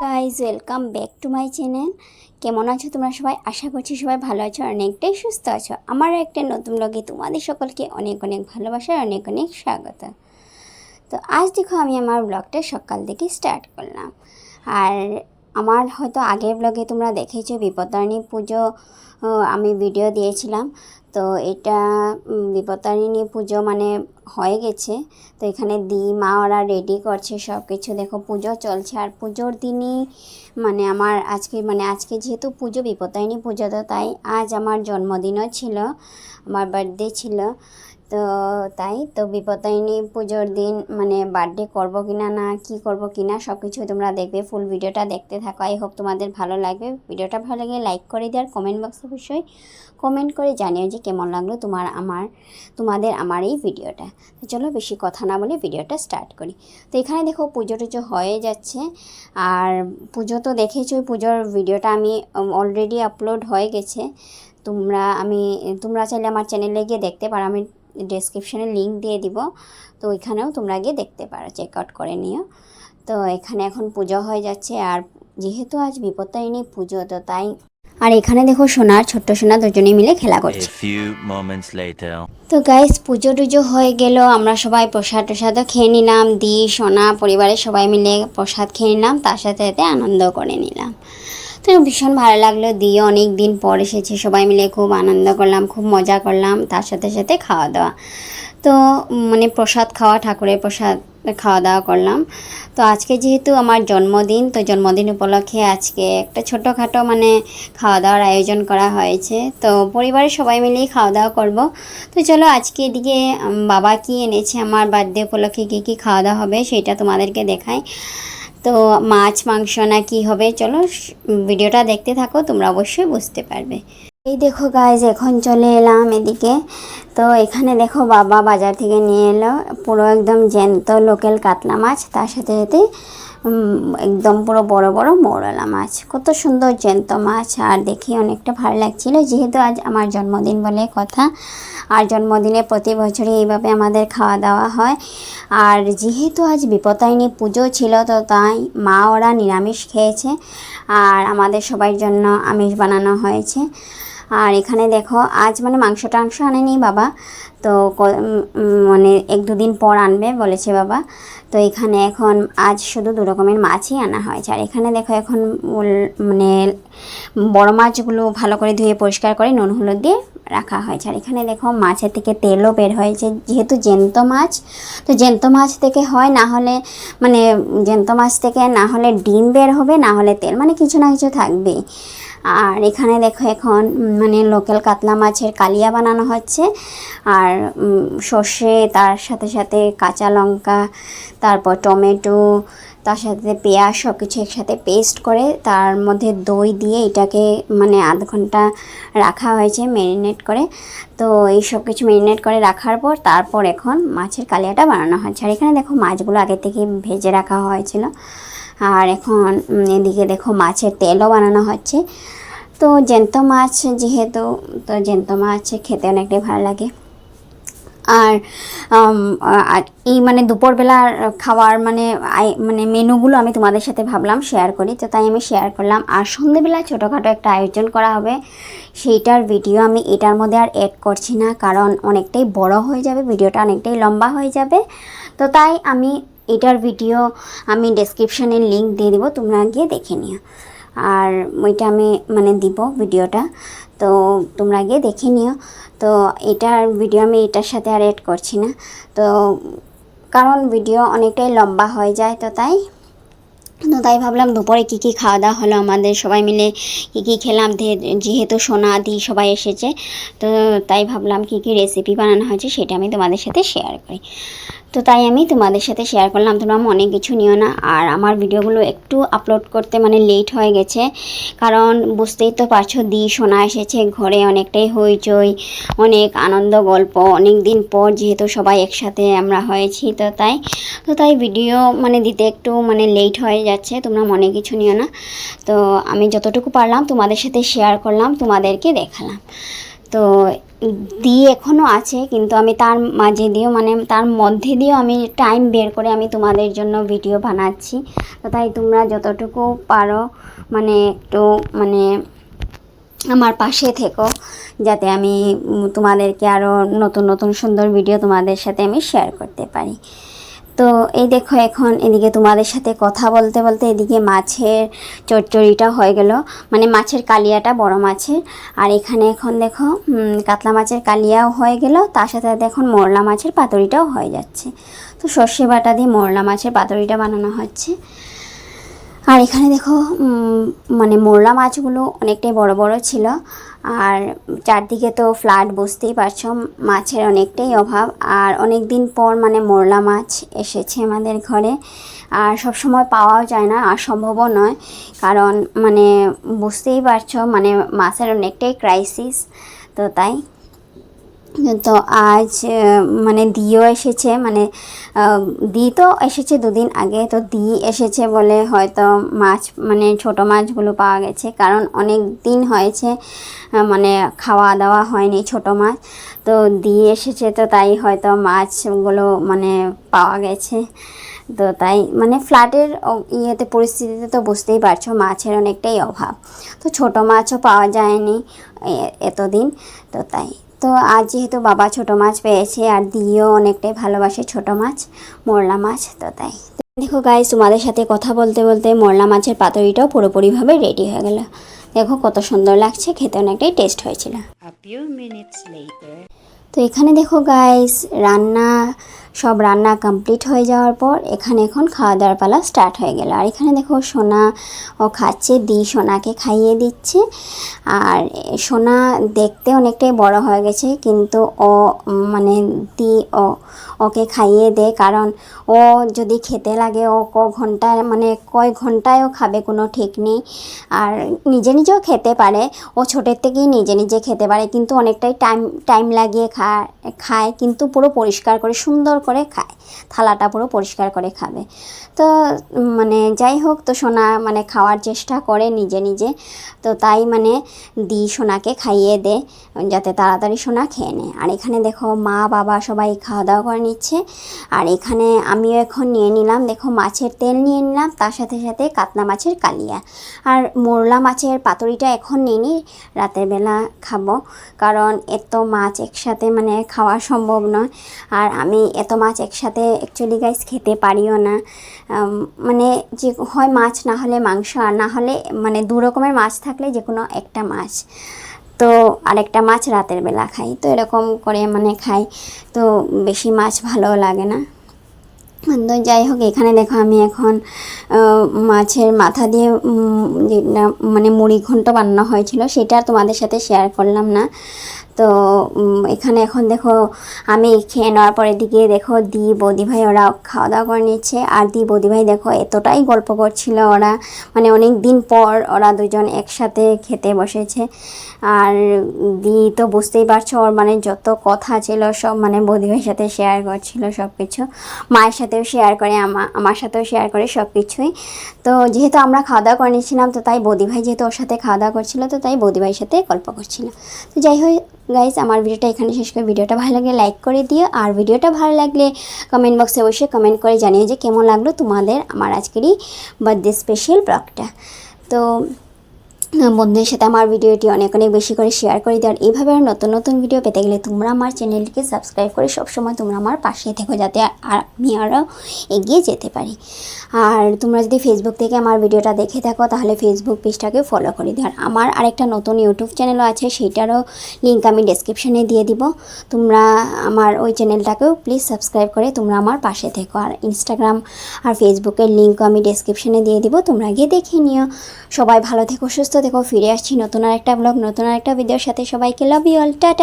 Guys welcome back to my channel. কেমন আছো তোমরা সবাই? আশা করছি সবাই ভালো আছো, অনেকটাই সুস্থ আছো। আমার একটা নতুন ব্লগে তোমাদের সকলকে অনেক অনেক ভালোবাসা, অনেক অনেক স্বাগত। তো আজ দেখো আমি আমার ব্লগটা সকাল থেকে স্টার্ট করলাম। আর আমার হয়তো আগের ব্লগে তোমরা দেখেছো বিপত্তারিণী পুজো আমি ভিডিও দিয়েছিলাম। তো এটা বিপত্তারিণী পুজো মানে হয়ে গেছে। তো এখানে মা ওরা রেডি করছে সব কিছু, দেখো পুজো চলছে। আর পুজোর দিনই আজকে যেহেতু পুজো বিপত্তারিণী পুজো, তো তাই আজ আমার জন্মদিনও ছিল, আমার বার্থডে ছিল। তো তাই তো বিপত্তারিণী পুজোর দিন বার্থডে করবো কিনা না কি করবো কিনা সব কিছু তোমরা দেখবে, ফুল ভিডিওটা দেখতে থাকো। আই হোপ তোমাদের ভালো লাগবে। ভিডিওটা ভালো লাগে লাইক করে দিও, আর কমেন্ট বক্সে অবশ্যই কমেন্ট করে জানিও যে কেমন লাগলো তোমাদের আমার এই ভিডিওটা। তো চলো বেশি কথা না বলে ভিডিওটা স্টার্ট করি। তো এখানে দেখো পুজো টুজো হয়ে যাচ্ছে। আর পুজো তো দেখেছো, পুজোর ভিডিওটা আমি অলরেডি আপলোড হয়ে গেছে। তোমরা চাইলে আমার চ্যানেলে গিয়ে দেখতে পারো, আমি ডেসক্রিপশানে লিঙ্ক দিয়ে দিব। তো ওইখানেও তোমরা গিয়ে দেখতে পারো, চেক আউট করে নিও। তো এখানে এখন পুজো হয়ে যাচ্ছে। আর যেহেতু আজ বিপত্তারিণী পুজো, তো তাই আর এখানে দেখো ছোট্ট সোনা দুজনে মিলে খেলা করছে। তো গাইস পুজো টুজো হয়ে গেল, আমরা সবাই প্রসাদ টসাদও খেয়ে নিলাম। সোনা পরিবারের সবাই মিলে প্রসাদ খেয়ে নিলাম, তার সাথে সাথে আনন্দ করে নিলাম। তো ভীষণ ভালো লাগলো। অনেক দিন পর এসেছে, সবাই মিলে খুব আনন্দ করলাম, খুব মজা করলাম, তার সাথে সাথে খাওয়া দাওয়া। তো প্রসাদ খাওয়া, ঠাকুরের প্রসাদ খাওয়া দাওয়া করলাম। তো আজকে যেহেতু আমার জন্মদিন, তো জন্মদিন উপলক্ষে আজকে একটা ছোটোখাটো খাওয়া দাওয়ার আয়োজন করা হয়েছে। তো পরিবারের সবাই মিলেই খাওয়া দাওয়া করব। তো চলো আজকে এদিকে বাবা কি এনেছে আমার বার্থডে উপলক্ষে কী কী খাওয়া দাওয়া হবে সেটা তোমাদেরকে দেখাই। তো মাছ মাংস না কি হবে, চলো ভিডিওটা দেখতে থাকো, তোমরা অবশ্যই বুঝতে পারবে। এই দেখো গাইজ এখন চলে এলাম এদিকে। তো এখানে দেখো বাবা বাজার থেকে নিয়ে এলো পুরো একদম জ্যান্ত লোকাল কাতলা মাছ, তার সাথে সাথে একদম পুরো বড় বড় মৌরলা মাছ, কত সুন্দর জ্যান্ত মাছ। আর দেখে অনেকটা ভালো লাগছিল, যেহেতু আজ আমার জন্মদিন বলে কথা। আর জন্মদিনে প্রতি বছরই এইভাবে আমাদের খাওয়া দাওয়া হয়। আর যেহেতু আজ বিপত্তারিণী পুজো ছিল, তো তাই মা ওরা নিরামিষ খেয়েছে, আর আমাদের সবার জন্য আমিষ বানানো হয়েছে। আর এখানে দেখো আজ মাংস টাংস আনেনি বাবা, তো এক দুদিন পর আনবে বলেছে বাবা। তো এখানে এখন আজ শুধু 2 রকমের মাছই আনা হয়েছে। আর এখানে দেখো এখন বড় মাছগুলো ভালো করে ধুয়ে পরিষ্কার করে নুন হলুদ দিয়ে রাখা হয়েছে। আর এখানে দেখো মাছের থেকে তেলও বের হয়েছে, যেহেতু জ্যান্ত মাছ, তো জ্যান্ত মাছ থেকে হয় না হলে জ্যান্ত মাছ থেকে না হলে ডিম বের হবে, না হলে তেল, কিছু না কিছু থাকবেই। আর এখানে দেখো এখন লোকাল কাতলা মাছের কালিয়া বানানো হচ্ছে। আর সর্ষে, তার সাথে সাথে কাঁচা লঙ্কা, তারপর টমেটো, তার সাথে পেঁয়াজ সব কিছু একসাথে পেস্ট করে তার মধ্যে দই দিয়ে এটাকে আধ ঘন্টা রাখা হয়েছে ম্যারিনেট করে। তো এই সব কিছু ম্যারিনেট করে রাখার পর তারপর এখন মাছের কালিয়াটা বানানো হচ্ছে। আর এখানে দেখো মাছগুলো আগে থেকে ভেজে রাখা হয়েছিল। আর এখন এদিকে দেখো মাছের তেলও বানানো হচ্ছে। তো জ্যান্ত মাছ যেহেতু, তো জ্যান্ত মাছ খেতে অনেকটাই ভালো লাগে। আর এই দুপুরবেলার খাওয়ার মেনুগুলো আমি তোমাদের সাথে ভাবলাম শেয়ার করি, তো তাই আমি শেয়ার করলাম। আর সন্ধ্যেবেলা ছোটোখাটো একটা আয়োজন করা হবে, সেইটার ভিডিও আমি এটার মধ্যে আর অ্যাড করছি না, কারণ অনেকটাই বড় হয়ে যাবে, ভিডিওটা অনেকটাই লম্বা হয়ে যাবে। তো তাই আমি এটার ভিডিও আমি ডেসক্রিপশানে লিঙ্ক দিয়ে দেবো, তোমরা গিয়ে দেখে নিও। আর ওইটা আমি দিব ভিডিওটা, তো তোমরা গিয়ে দেখে নিও। তো এটার ভিডিও আমি এটার সাথে আর অ্যাড করছি না, তো কারণ ভিডিও অনেকটাই লম্বা হয়ে যায়। তো তাই ভাবলাম দুপুরে কী কী খাওয়া দাওয়া হলো আমাদের, সবাই মিলে কী কী খেলাম, যেহেতু সোনা দি সবাই এসেছে, তো তাই ভাবলাম কী কী রেসিপি বানানো হয়েছে সেটা আমি তোমাদের সাথে শেয়ার করি। তো তাই আমি তোমাদের সাথে শেয়ার করলাম, তোমরা অনেক কিছু নিও না। আর আমার ভিডিওগুলো একটু আপলোড করতে লেট হয়ে গেছে, কারণ বুঝতেই তো পারছো সোনা এসেছে ঘরে, অনেকটাই হইচই, অনেক আনন্দ গল্প, অনেক দিন পর যেহেতু সবাই একসাথে আমরা হয়েছি, তো তাই ভিডিও দিতে একটু লেট হয়ে যাচ্ছে, তোমরা মনে কিছু নিও না। তো আমি যতটুকু পারলাম তোমাদের সাথে শেয়ার করলাম, তোমাদেরকে দেখালাম। তো দিয়ে এখনও আছে, কিন্তু আমি তার মাঝে দিয়েও মানে তার মধ্যে দিয়েও আমি টাইম বের করে আমি তোমাদের জন্য ভিডিও বানাচ্ছি। তো তাই তোমরা যতটুকু পারো মানে একটু মানে আমার পাশে থেকো, যাতে আমি তোমাদেরকে আরও নতুন নতুন সুন্দর ভিডিও তোমাদের সাথে আমি শেয়ার করতে পারি। তো এই দেখো এখন এদিকে তোমাদের সাথে কথা বলতে বলতে এদিকে মাছের চচ্চড়িটা হয়ে গেল, মানে মাছের কালিয়াটা বড় মাছের। আর এখানে এখন দেখো কাতলা মাছের কালিয়াও হয়ে গেল, তার সাথে সাথে এখন মোরলা মাছের পাতুরিটাও হয়ে যাচ্ছে। তো সর্ষে বাটা দিয়ে মোরলা মাছের পাতুরিটা বানানো হচ্ছে। আর এখানে দেখো মানে মোরলা মাছগুলো অনেকটাই বড় বড় ছিল, আর চারদিকে তো ফ্ল্যাট, বুঝতেই পারছো মাছের অনেকটাই অভাব। আর অনেক দিন পর মানে মোরলা মাছ এসেছে আমাদের ঘরে, আর সব সময় পাওয়াও যায় না, আর সম্ভবও নয়, কারণ মানে বুঝতেই পারছো মানে মাছের অনেকটাই ক্রাইসিস। তো তাই তো আজ মানে দিও এসেছে, মানে দি তো এসেছে দুদিন আগে, তো দি এসেছে বলে হয়তো মাছ মানে ছোট মাছগুলো পাওয়া গেছে, কারণ অনেক দিন হয়েছে মানে খাওয়া দাওয়া হয়নি ছোট মাছ। তো দি এসেছে, তো তাই হয়তো মাছগুলো মানে পাওয়া গেছে। তো তাই মানে ফ্ল্যাটের ইয়েতে পরিস্থিতিতে তো বুঝতেই পারছো মাছের অনেকটাই অভাব, তো ছোট মাছও পাওয়া যায়নি এতদিন। তো তাই তো আজ যেহেতু বাবা ছোট মাছ পেয়েছে, আর দিও অনেকটাই ভালোবাসে ছোট মাছ, মোরলা মাছ। তো তাই দেখো গাইস, তোমাদের সাথে কথা বলতে বলতে মোরলা মাছের পাতুরিটাও পুরোপুরিভাবে রেডি হয়ে গেল। দেখো কত সুন্দর লাগছে, খেতে অনেকটাই টেস্ট হয়েছিল। তো এখানে দেখো গাইস, সব রান্না কমপ্লিট হয়ে যাওয়ার পর এখানে এখন খাওয়া দাওয়ার পালা স্টার্ট হয়ে গেল। আর এখানে দেখো সোনা ও খাচ্ছে, দি সোনাকে খাইয়ে দিচ্ছে। আর সোনা দেখতে অনেকটাই বড় হয়ে গেছে, কিন্তু ও মানে দি ওকে খাইয়ে দেয়, কারণ ও যদি খেতে লাগে ও কয় ঘন্টায়ও খাবে কোনো ঠিক নেই। আর নিজেও খেতে পারে, ও ছোটের থেকেই নিজে খেতে পারে, কিন্তু অনেকটাই টাইম লাগিয়ে খায়, কিন্তু পুরো পরিষ্কার করে সুন্দর করে খায়, থালাটা পুরো পরিষ্কার করে খাবে। তো মানে যাই হোক, তো সোনা মানে খাওয়ার চেষ্টা করে নিজে। তো তাই মানে দি সোনাকে খাইয়ে দেয়, যাতে তাড়াতাড়ি সোনা খেয়ে নেয়। আর এখানে দেখো মা বাবা সবাই খাওয়া দাওয়া করে নিচ্ছে। আর এখানে আমিও এখন নিয়ে নিলাম, দেখো মাছের তেল নিয়ে নিলাম, তার সাথে সাথে কাতলা মাছের কালিয়া। আর মোরলা মাছের পাতুরিটা এখন নিয়ে নিই, রাতের বেলা খাবো, কারণ এত মাছ একসাথে মানে খাওয়া সম্ভব নয়। আর আমি এত মাছ একসাথে অ্যাকচুয়ালি গাইস খেতে পারিও না, মানে যে হয় মাছ না হলে মাংস, আর না হলে মানে দু রকমের মাছ থাকলে যে কোনো একটা মাছ, তো আরেকটা মাছ রাতের বেলা খাই, তো এরকম করে মানে খাই, তো বেশি মাছ ভালো লাগে না। তো যাই হোক, এখানে দেখো আমি এখন মাছের মাথা দিয়ে যেটা মানে মুড়ি ঘন্ট বানানো হয়েছিল সেটা তোমাদের সাথে শেয়ার করলাম না। তো এখানে এখন দেখো আমি খেয়ে নেওয়ার পরে দিকে দেখো দি বৌদি ভাই ওরা খাওয়া দাওয়া করে নিচ্ছে। আর দি বৌদি ভাই দেখো এতটাই গল্প করছিল, ওরা মানে অনেক দিন পর ওরা দুজন একসাথে খেতে বসেছে। আর দি তো বুঝতেই পারছো, ওর মানে যত কথা ছিল সব মানে বৌদি ভাইয়ের সাথে শেয়ার করছিল সব কিছু, মায়ের সাথেও শেয়ার করে, আমার সাথেও শেয়ার করে সব কিছুই। তো যেহেতু আমরা খাওয়া দাওয়া করে নিয়েছিলাম, তো তাই বৌদি ভাই যেহেতু ওর সাথে খাওয়া দাওয়া করছিল, তো তাই বৌদি ভাইয়ের সাথে গল্প করছিল। তো যাই হোক গাইস, আমার ভিডিওটা এখানে শেষ করে, ভিডিওটা ভালো লাগলে লাইক করে দিও, আর ভিডিওটা ভালো লাগলে কমেন্ট বক্সে অবশ্যই কমেন্ট করে জানিও যে কেমন লাগলো তোমাদের আমার আজকেরই বার্থডে স্পেশাল ব্লগটা। তো বন্ধুদের সাথে আমার ভিডিওটি অনেক বেশি করে শেয়ার করে দিও। আর এইভাবে আর নতুন নতুন ভিডিও পেতে গেলে তোমরা আমার চ্যানেলটিকে সাবস্ক্রাইব করে সবসময় তোমরা আমার পাশে থেকো, যাতে আমি আরও এগিয়ে যেতে পারি। আর তোমরা যদি ফেসবুক থেকে আমার ভিডিওটা দেখে থাকো, তাহলে ফেসবুক পেজটাকে ফলো করে দিও। আর আমার আরেকটা নতুন ইউটিউব চ্যানেলও আছে, সেইটারও লিঙ্ক আমি ডেসক্রিপশানে দিয়ে দিব, তোমরা আমার ওই চ্যানেলটাকেও প্লিজ সাবস্ক্রাইব করে তোমরা আমার পাশে থেকো। আর ইনস্টাগ্রাম আর ফেসবুকের লিঙ্কও আমি ডেসক্রিপশানে দিয়ে দিব, তোমরা গিয়ে দেখে নিও। সবাই ভালো থেকো, সুস্থ থেকো, ফিরে আসছি নতুন আরেকটা ব্লগ, নতুন আরেকটা ভিডিওর সাথে। সবাইকে লাভ ইউ অল, টাটা।